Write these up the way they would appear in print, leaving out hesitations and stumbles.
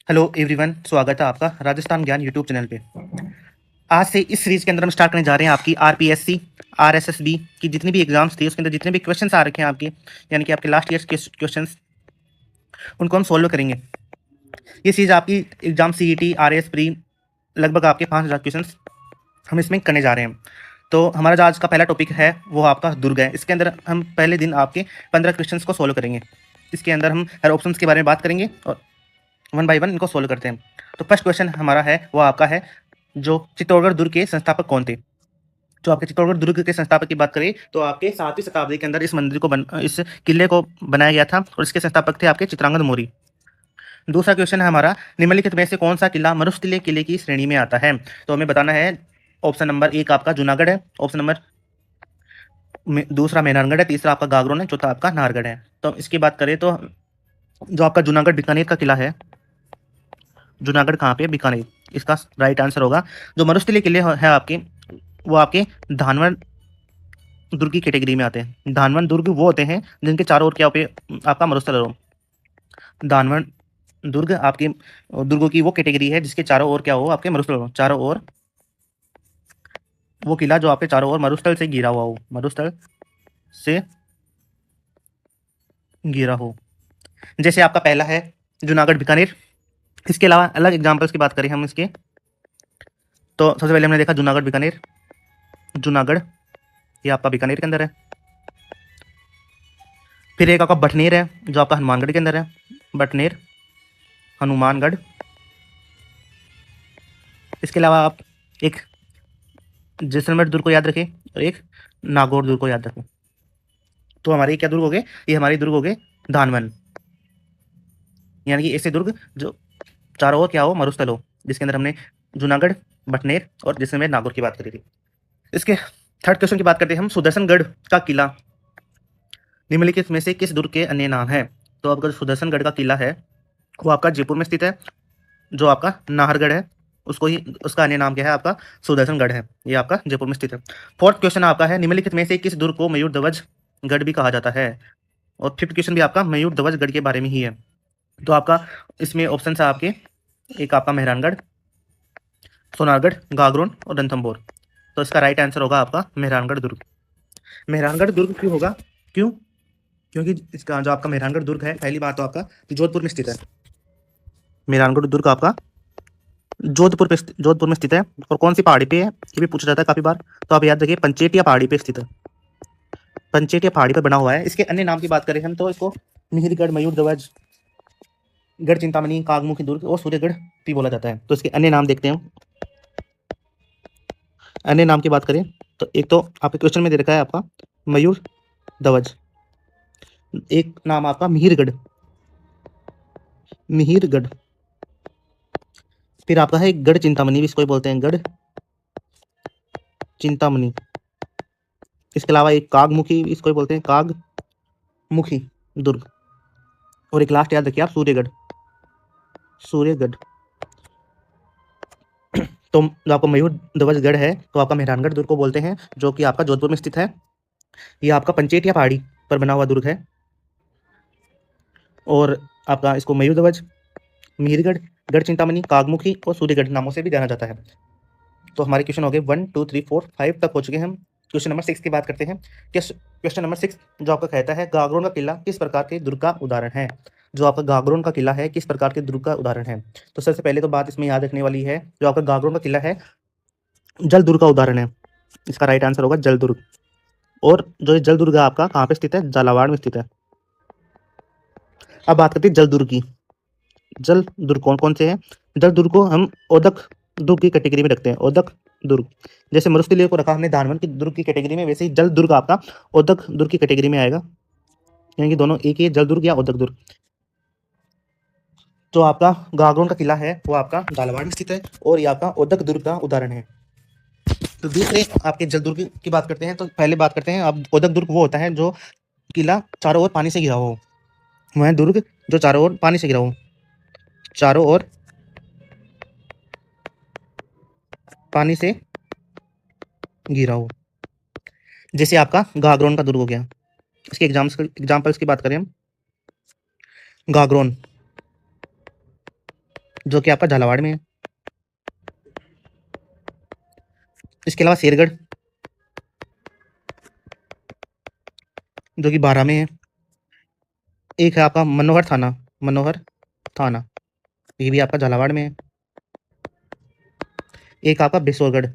Hello everyone, स्वागत है आपका राजस्थान ज्ञान यूट्यूब चैनल पे। आज से इस सीरीज के अंदर हम स्टार्ट करने जा रहे हैं आपकी आरपीएससी, आरएसएसबी की जितनी भी एग्जाम्स थी उसके अंदर जितने भी क्वेश्चंस आ रखे हैं आपके, यानी कि आपके लास्ट ईयर के क्वेश्चंस, उनको हम सॉल्व करेंगे। ये सीरीज आपकी एग्जाम सीईटी, आरएस प्री, लगभग आपके 5000 क्वेश्चंस हम इसमें करने जा रहे हैं। तो हमारा जो आज का पहला टॉपिक है वो आपका दुर्ग है। इसके अंदर हम पहले दिन आपके 15 क्वेश्चंस को सॉल्व करेंगे। इसके अंदर हम हर ऑप्शन के बारे में बात करेंगे और वन बाय वन इनको सोल्व करते हैं। तो फर्स्ट क्वेश्चन हमारा है वो आपका है, जो चित्तौड़गढ़ दुर्ग के संस्थापक कौन थे। जो आपके चित्तौड़गढ़ दुर्ग के संस्थापक की बात करें तो आपके 7वीं शताब्दी के अंदर इस मंदिर को इस किले को बनाया गया था और इसके संस्थापक थे आपके चित्रांगद मौर्य। दूसरा क्वेश्चन है हमारा, निम्नलिखित में से कौन सा किला मरुस्थलीय किले की श्रेणी में आता है। तो हमें बताना है, ऑप्शन नंबर 1 आपका जूनागढ़ है, ऑप्शन नंबर दूसरा मेहरानगढ़ है, तीसरा आपका गागरोन है, चौथा आपका नाहरगढ़ है। तो इसकी बात करें तो जो आपका जूनागढ़ बीकानेर का किला है, जूनागढ़ कहाँ पे, बीकानेर, इसका राइट आंसर होगा। जो मरुस्थलीय किले है आपके, वो आपके धानवड़ दुर्ग की कैटेगरी में आते हैं। धानवड़ दुर्ग वो होते हैं जिनके चारों ओर क्या पे आपका मरुस्थल हो। धानवड़ दुर्ग आपके दुर्गों की वो कैटेगरी है जिसके चारों ओर क्या हो आपके मरुस्थल हो। चारों ओर वो किला जो आपके चारों ओर मरुस्थल से घिरा हुआ हो, मरुस्थल से घिरा हो। जैसे आपका पहला है जूनागढ़ बीकानेर। इसके अलावा अलग एग्जाम्पल्स की बात करें हम इसके, तो सबसे पहले हमने देखा जूनागढ़ बीकानेर। जूनागढ़ ये आपका बीकानेर के अंदर है। फिर एक आपका बटनेर है जो आपका हनुमानगढ़ के अंदर है। बटनेर, हनुमानगढ़। इसके अलावा आप एक जैसलमेर दुर्ग को याद रखें और एक नागौर दुर्ग को याद रखें। तो हमारे क्या दुर्ग हो गए, ये हमारे दुर्ग हो गए धानवन, यानी कि ऐसे दुर्ग जो चारों ओर क्या हो मरुस्थल हो, जिसके अंदर हमने जूनागढ़, बटनेर और जैसलमेर, नागौर की बात करी थी। इसके थर्ड क्वेश्चन की बात करते हैं हम, सुदर्शनगढ़ का किला निम्नलिखित में से किस दुर्ग के अन्य नाम है। तो आपका सुदर्शनगढ़ का किला है वो आपका जयपुर में स्थित है। जो आपका नाहरगढ़ है उसको ही उसका अन्य नाम क्या है आपका सुदर्शनगढ़ है, ये आपका जयपुर में स्थित है। फोर्थ क्वेश्चन आपका है, निम्नलिखित में से किस दुर्ग को मयूर ध्वज गढ़ भी कहा जाता है। और फिफ्थ क्वेश्चन भी आपका मयूर ध्वज गढ़ के बारे में ही है। तो आपका इसमें ऑप्शन है आपके, एक आपका मेहरानगढ़, सोनारगढ़, गागरोन और रणथंभौर। तो इसका राइट आंसर होगा आपका मेहरानगढ़ दुर्ग। मेहरानगढ़ दुर्ग क्यों होगा, क्यों, क्योंकि इसका जो आपका मेहरानगढ़ दुर्ग है, पहली बात तो आपका जोधपुर में स्थित है। मेहरानगढ़ दुर्ग आपका जोधपुर में स्थित है। और कौन सी पहाड़ी पे है ये भी पूछा जाता है काफी बार, तो आप याद रखिए पंचेटिया पहाड़ी पे स्थित है। पंचेटिया पहाड़ी पर बना हुआ है। इसके अन्य नाम की बात करें हम तो इसको मिहिरगढ़, मयूर ध्वज गढ़, चिंतामणि, कागमुखी दुर्ग और सूर्यगढ़ भी बोला जाता है। तो इसके अन्य नाम देखते हैं। अन्य नाम की बात करें तो एक तो आपके क्वेश्चन में दे रखा है आपका मयूर ध्वज, एक नाम आपका मिहिरगढ़, मिहिरगढ़। फिर आपका है गढ़ चिंतामणि, भी इसको ही बोलते हैं गढ़ चिंतामणि। इसके अलावा एक कागमुखी, इसको ही बोलते हैं कागमुखी दुर्ग। और एक लास्ट याद रखिए आप, सूर्यगढ़, सूर्यगढ़। तो जो आपका मयूर ध्वज गढ़ है तो आपका मेहरानगढ़ दुर्ग को बोलते हैं, जो कि आपका जोधपुर में स्थित है। ये आपका पंचेटिया पहाड़ी पर बना हुआ दुर्ग है और आपका इसको मयूर ध्वज, मिहिरगढ़, गढ़ चिंतामणि, कागमुखी और सूर्यगढ़ नामों से भी जाना जाता है। तो हमारे क्वेश्चन हो गए 1 2 3 4 5 तक हो चुके हैं हम। क्वेश्चन नंबर 6 की बात करते हैं। क्वेश्चन नंबर 6 जो आपका कहता है, गागरोन का किला किस प्रकार के दुर्ग का उदाहरण है। जो आपका गागरोन का किला है किस प्रकार के दुर्ग का उदाहरण है। तो सबसे पहले तो बात इसमें याद रखने वाली है, जो आपका गागरोन का किला है जल दुर्ग का उदाहरण है। इसका राइट आंसर होगा जल दुर्ग। और जो ये जल दुर्ग है आपका कहाँ पे स्थित है, झालावाड़ में स्थित है। अब बात करते हैं जल दुर्ग की। जल दुर्ग कौन कौन से हैं। जल दुर्ग को हम ओदक दुर्ग की कैटेगरी में रखते हैं। ओदक दुर्ग, जैसे मरुस्थलीय को रखा हमने धानवन की दुर्ग की कैटेगरी में, वैसे ही जल दुर्ग आपका ओदक दुर्ग की कैटेगरी में आएगा, यानी कि दोनों एक ही है, जल दुर्ग या ओदक दुर्ग। जो आपका गागरोन का किला है वो आपका झालावाड़ में स्थित है और ये आपका ओदक दुर्ग का उदाहरण है। तो दूसरे आपके जल दुर्ग की बात करते हैं। तो पहले बात करते हैं, अब ओदक दुर्ग वो होता है जो किला चारों ओर पानी से घिरा हो। वह दुर्ग जो चारों ओर पानी से घिरा हो, चारों ओर पानी से घिरा हो, जैसे आपका गागरोन का दुर्ग हो गया। इसके एग्जाम्पल्स की बात करें हम, गागरोन, जो कि आपका झालावाड़ में है। इसके अलावा शेरगढ़, जो कि बारां में है। एक है आपका मनोहर थाना, ये भी आपका झालावाड़ में है। एक आपका बेसोरगढ़,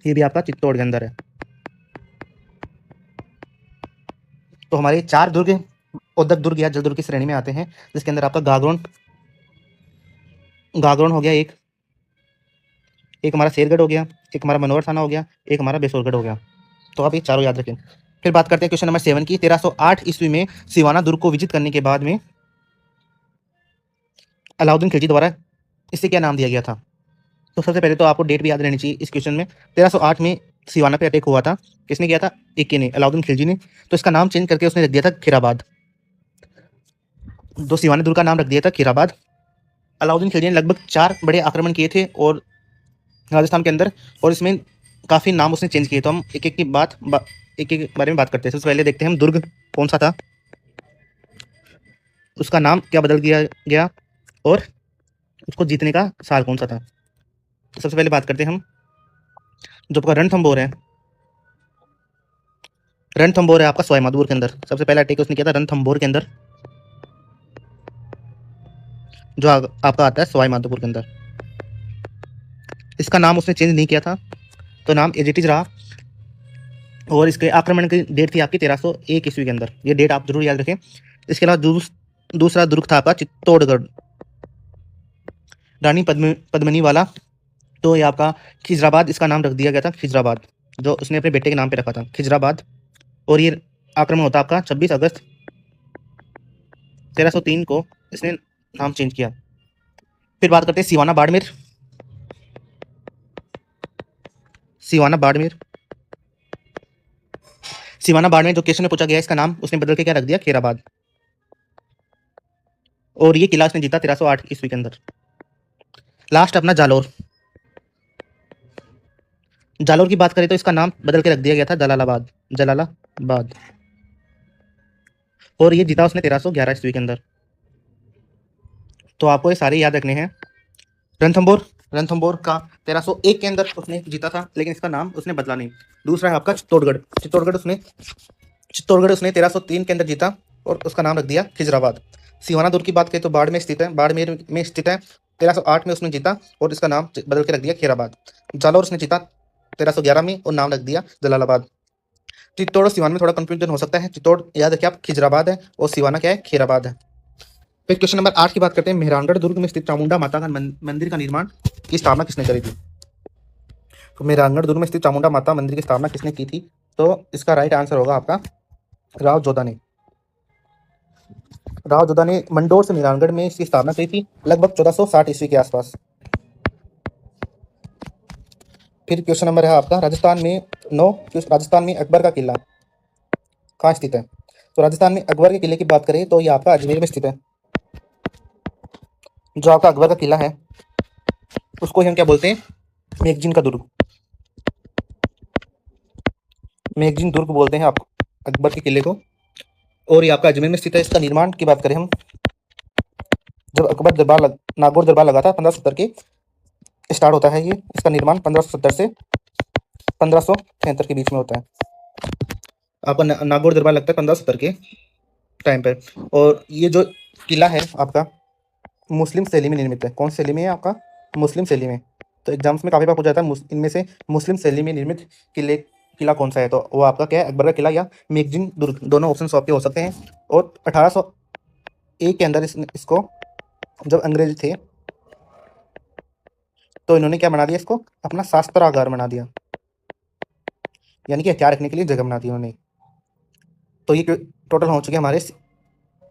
ये भी आपका चित्तौड़ के अंदर है। तो हमारे 4 दुर्ग औदक दुर्ग या जल दुर्ग की श्रेणी में आते हैं, जिसके अंदर आपका गागरोन हो गया, एक हमारा शेरगढ़ हो गया, एक हमारा मनोहर थाना हो गया, एक हमारा बेसोरगढ़ हो गया। तो आप ये चारों याद रखें। फिर बात करते हैं क्वेश्चन नंबर 7 की। 1308 ईस्वी में सिवाना दुर्ग को विजित करने के बाद में अलाउद्दीन खिलजी द्वारा इसे क्या नाम दिया गया था? तो सबसे पहले तो आपको डेट भी याद रहनी चाहिए इस क्वेश्चन में। 1308 में सिवाना पे अटैक हुआ था। किसने किया था? इक्के ने, अलाउद्दीन खिलजी ने। तो इसका नाम चेंज करके उसने रख दिया था खीराबाद। तो सिवाना दुर्ग का नाम रख दिया था खीराबाद। अलाउद्दीन खिलजी ने लगभग 4 बड़े आक्रमण किए थे और राजस्थान के अंदर, और इसमें काफ़ी नाम उसने चेंज किए। तो हम एक एक बारे में बात करते हैं। सबसे पहले देखते हैं हम दुर्ग कौन सा था, उसका नाम क्या बदल दिया गया, और उसको जीतने का साल कौन सा था। तो सबसे पहले बात करते हैं हम जो आपका रणथंभौर है आपका सवाईमाधोपुर के अंदर। सबसे पहला अटैक उसने किया था रणथंभौर के अंदर, जो आपका आता है सवाईमाधोपुर के अंदर। इसका नाम उसने चेंज नहीं किया था, तो नाम एज इट इज रहा। और इसके आक्रमण की डेट थी आपकी 1301 ईस्वी के अंदर। ये डेट आप जरूर याद रखें। इसके अलावा दूसरा दुर्ग था आपका चित्तौड़गढ़, रानी पद्मिनी वाला। तो ये आपका खिजराबाद, इसका नाम रख दिया गया था खिजराबाद, जो उसने अपने बेटे के नाम पे रखा था, खिजराबाद। और ये आक्रमण होता आपका 26 अगस्त 1303 को इसने नाम चेंज किया। फिर बात करते हैं सिवाना बाड़मेर जो क्वेश्चन में पूछा गया, इसका नाम उसने बदल के क्या रख दिया? खैराबाद। और ये किला उसने जीता 1308 ईस्वी के अंदर। लास्ट अपना जालोर की बात करें तो इसका नाम बदल के रख दिया गया था जलालाबाद। और ये जीता उसने 1311 ईस्वी के अंदर। तो आपको ये सारे याद रखने हैं। रणथंभौर का 1301 के अंदर उसने जीता था, लेकिन इसका नाम उसने बदला नहीं। दूसरा है आपका चित्तौड़गढ़ उसने 1303 के अंदर जीता और उसका नाम रख दिया खिजराबाद। सिवाना दुर्ग की बात करें तो बाड़मेर में स्थित है। 1308 में उसने जीता और इसका नाम बदल के रख दिया खैराबाद। जालौर उसने जीता 1311 में और नाम रख दिया जलालाबाद। चित्तौड़ और सिवान में थोड़ा कंफ्यूजन हो सकता है। चित्तौड़ याद रखिए आप खिजराबाद है, और सिवाना क्या है? खैराबाद है। फिर क्वेश्चन नंबर 8 की बात करते हैं। मेहरानगढ़ दुर्ग में स्थित चामुंडा माता का मंदिर का निर्माण की स्थापना किसने करी थी? तो मेहरानगढ़ दुर्ग में स्थित चामुंडा माता मंदिर की स्थापना किसने की थी? तो इसका राइट आंसर होगा आपका राव जोधा ने मंडोर से मेहरानगढ़ में इसकी स्थापना की थी, लगभग 1460 ईस्वी के आसपास। फिर क्वेश्चन नंबर है आपका राजस्थान में अकबर का किला कहाँ स्थित है? तो राजस्थान में अकबर के किले की बात करें तो ये आपका अजमेर में स्थित है। जो आपका अकबर का किला है उसको हम क्या बोलते हैं? मैगजीन दुर्ग बोलते हैं आप अकबर के किले को। और ये आपका अजमेर में स्थित है। इसका निर्माण की बात करें हम, जब अकबर नागौर दरबार लगा था 1570 के स्टार्ट होता है ये। इसका निर्माण 1570 से 1573 के बीच में होता है। आपका नागौर दरबार लगता है 1570 के टाइम पर। और ये जो किला है आपका मुस्लिम शैली में निर्मित है। कौन शैली में है आपका? मुस्लिम शैली में। तो एग्जाम्स में काफी बार पूछा जाता है इनमें से मुस्लिम शैली में निर्मित किला कौन सा है? तो वो आपका क्या है? अकबर का किला या मैगजीन दुर्ग, दोनों ऑप्शन आपके हो सकते हैं। और 1801 के अंदर इसको जब अंग्रेज थे तो इन्होंने क्या बना दिया? इसको अपना शास्त्रागार बना दिया, यानी कि हथियार रखने के लिए जगह बना दी उन्होंने। तो ये टोटल हो चुके हमारे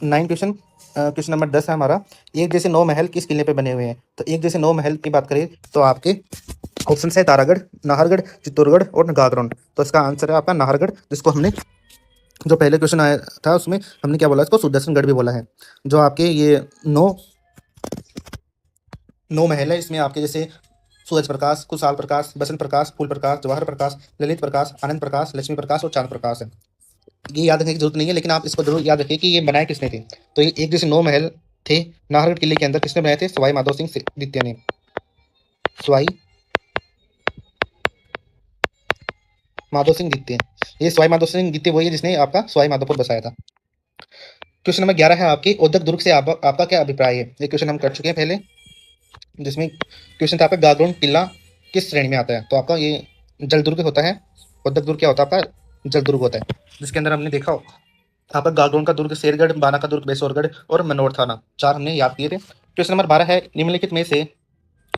9 क्वेश्चन। क्वेश्चन नंबर 10 है हमारा, एक जैसे 9 महल किस किले पे बने हुए हैं? तो एक जैसे 9 महल की बात करें तो आपके ऑप्शन है तारागढ़, नाहरगढ़, चित्तौड़गढ़ और गागरोन। तो इसका आंसर है आपका नाहरगढ़, जिसको हमने जो पहले क्वेश्चन आया था उसमें हमने क्या बोला? इसको सुदर्शनगढ़ भी बोला है। जो आपके ये 9 महल है, इसमें आपके जैसे सूरज प्रकाश, कुशाल प्रकाश, बसंत प्रकाश, फूल प्रकाश, जवाहर प्रकाश, ललित प्रकाश, आनंद प्रकाश, लक्ष्मी प्रकाश और चांद प्रकाश है। ये याद रखने की जरूरत नहीं है, लेकिन आप इसको जरूर याद रखिए कि ये बनाए किसने थे। तो ये एक जैसे 9 महल थे नाहरगढ़ किले के अंदर, किसने बनाए थे? सवाई माधो सिंह द्वितीय ने। सवाई माधो सिंह द्वितीय। ये सवाई माधो सिंह द्वितीय वही है जिसने आपका सवाई माधोपुर बसाया था। क्वेश्चन नंबर 11 है आपकी, उदक दुर्ग से आपका क्या अभिप्राय है? ये क्वेश्चन हम कर चुके हैं पहले, जिसमें क्वेश्चन था आपका गागरोन किला किस श्रेणी में आता है? तो आपका ये जल दुर्ग होता है। उदक दुर्ग क्या होता है? आपका जल दुर्ग होता है, जिसके अंदर हमने देखा आपका गागरोन का दुर्ग, शेरगढ़, बाना का दुर्ग, बेसोरगढ़ और मनोर थाना, 4 हमने याद किए थे। क्वेश्चन नंबर 12 है, निम्नलिखित में से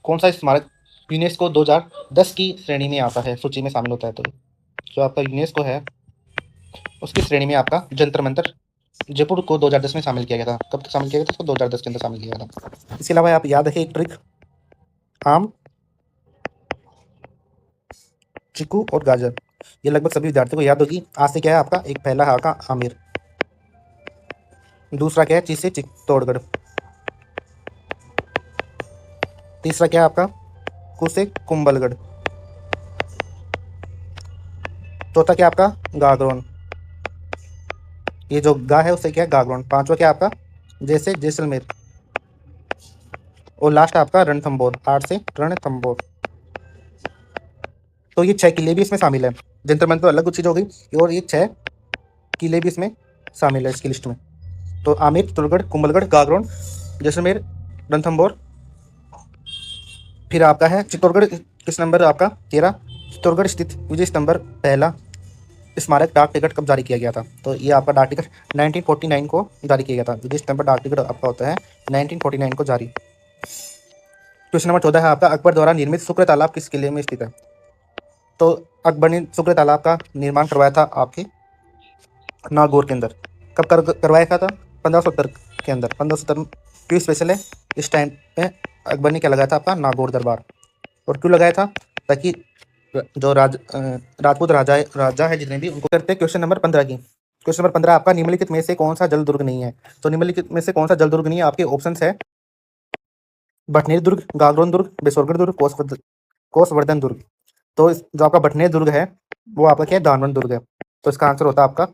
कौन सा स्मारक यूनेस्को 2010 की श्रेणी में आता है, सूची में शामिल होता है? तो जो आपका यूनेस्को है उसकी श्रेणी में आपका जंतर मंतर जयपुर को 2010 में शामिल किया गया था। कब शामिल किया गया था? इसको 2010 के अंदर शामिल किया गया था। इसके अलावा आप याद रखिए एक ट्रिक, आम, चीकू और गाजर, ये लगभग सभी विद्यार्थियों को याद होगी। आज से क्या है आपका, एक पहला है आपका आमिर, दूसरा क्या है ची से चित्तौड़गढ़, तीसरा क्या है आपका कु से कुंभलगढ़, चौथा क्या आपका गागरोन, ये जो गा है उससे क्या है गागरोन, पांचवा क्या आपका जैसे जैसलमेर, और लास्ट आपका रणथंबोर, 8 से रणथंबोर। तो ये 6 किले भी इसमें शामिल है। जंतर मंतर अलग कुछ चीज हो गई, और ये 6 किले भी इसमें शामिल है इसकी लिस्ट में। तो आमेर, चित्तौड़गढ़, कुंभलगढ़, गागरोन, जैसलमेर, रणथंबोर, फिर आपका है चित्तौड़गढ़, किस नंबर आपका 13, चित्तौड़गढ़ स्थित विजय स्तंभ पहला स्मारक डाक टिकट कब जारी किया गया था? तो ये आपका डाक टिकट 1949 को जारी किया गया था। विजय स्तंभ डाक टिकट आपका होता है 1949 को जारी। क्वेश्चन नंबर 14 है आपका, अकबर द्वारा निर्मित शुक्र तालाब किस किले में स्थित है? तो अकबर ने शुक्र तालाब का निर्माण करवाया था आपके नागौर के अंदर। कब करवाया था? 1570 के अंदर। 1570 क्यों स्पेशल है? इस टाइम पे अकबर ने क्या लगाया था आपका नागौर दरबार। और क्यों लगाया था? ताकि जो राजपूत राजा है जितने भी, उनको करते हैं। क्वेश्चन नंबर 15 की, क्वेश्चन नंबर 15 आपका, निम्नलिखित में से कौन सा जल दुर्ग नहीं है? तो निम्नलिखित में से कौन सा जल दुर्ग नहीं है? आपके ऑप्शंस है भटनेर दुर्ग, गागरोन दुर्ग, बेसोरगढ़ दुर्ग, कोसवर्धन दुर्ग। तो जो आपका भटनेर दुर्ग है वो आपका क्या है? दानवन दुर्ग है। तो इसका आंसर होता है आपका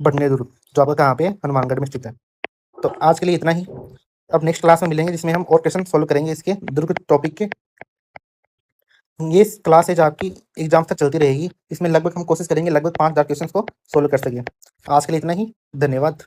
भटनेर दुर्ग, जो आपका कहाँ पे है? हनुमानगढ़ में स्थित है। तो आज के लिए इतना ही। अब नेक्स्ट क्लास में मिलेंगे, जिसमें हम और क्वेश्चन सोल्व करेंगे इसके दुर्ग टॉपिक के। ये क्लास है जो आपकी एग्जाम तक चलती रहेगी। इसमें लगभग हम कोशिश करेंगे लगभग 5000 क्वेश्चन को सोल्व कर सकें। आज के लिए इतना ही, धन्यवाद।